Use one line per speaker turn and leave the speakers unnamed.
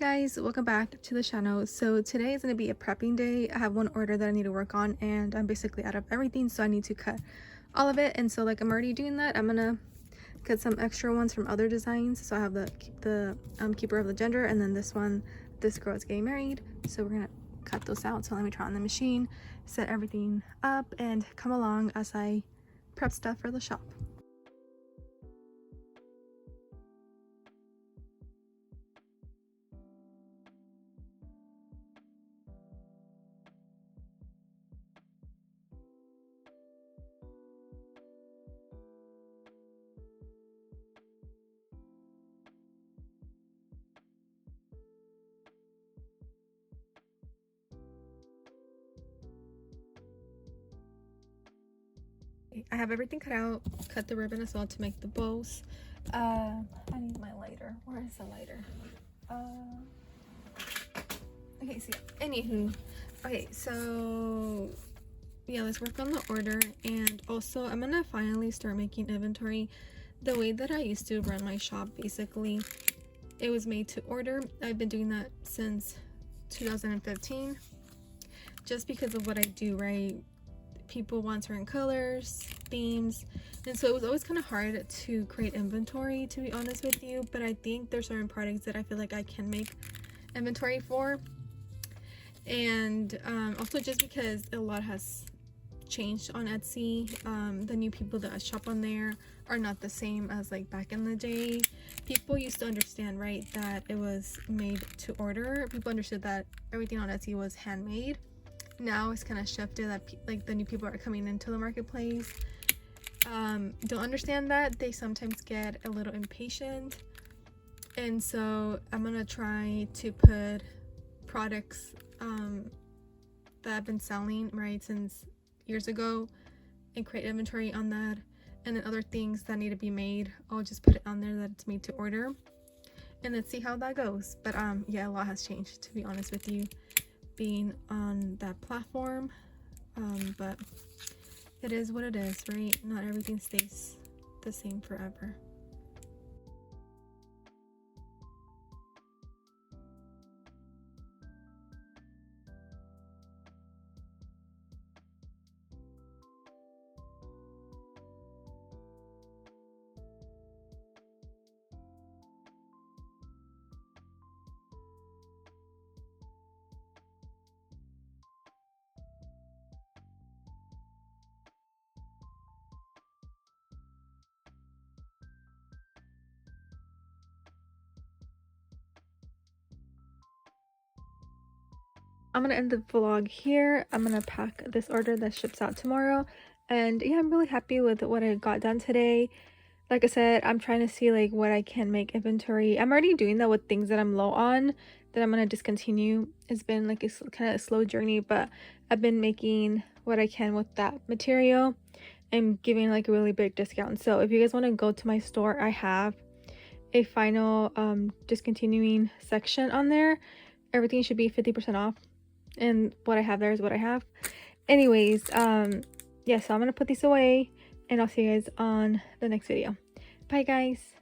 Guys, welcome back to the channel. So today is going to be a prepping day. I have one order that I need to work on and I'm basically out of everything, so I need to cut all of it. And so like I'm already doing that, I'm gonna cut some extra ones from other designs. So I have the keeper of the gender, and then this one, this girl is getting married, so we're gonna cut those out. So let me try on the machine, set everything up, and come along as I prep stuff for the shop. I have everything cut out, cut the ribbon as well to make the bows. I need my lighter. Where is the lighter? Okay, so yeah, anywho. Okay, so yeah, let's work on the order. And also I'm gonna finally start making inventory the way that I used to run my shop. Basically, it was made to order. I've been doing that since 2015 just because of what I do, right? People want certain colors, themes, and so it was always kind of hard to create inventory, to be honest with you. But I think there's certain products that I feel like I can make inventory for. And also just because a lot has changed on Etsy. The new people that shop on there are not the same as like back in the day. People used to understand, right, that it was made to order. People understood that everything on Etsy was handmade. Now it's kind of shifted that like the new people are coming into the marketplace don't understand that. They sometimes get a little impatient, and so I'm gonna try to put products that I've been selling, right, since years ago, and create inventory on that. And then other things that need to be made, I'll just put it on there that it's made to order, and let's see how that goes. But yeah, a lot has changed, to be honest with you, being on that platform. But it is what it is, right? Not everything stays the same forever. I'm gonna end the vlog here. I'm gonna pack this order that ships out tomorrow, and yeah, I'm really happy with what I got done today. Like I said, I'm trying to see like what I can make inventory. I'm already doing that with things that I'm low on that I'm gonna discontinue. It's been like a kind of a slow journey, but I've been making what I can with that material and giving like a really big discount. So if you guys want to go to my store, I have a final discontinuing section on there. Everything should be 50% off, and what I have there is what I have. Anyways, yeah, so I'm gonna put these away, and I'll see you guys on the next video. Bye guys.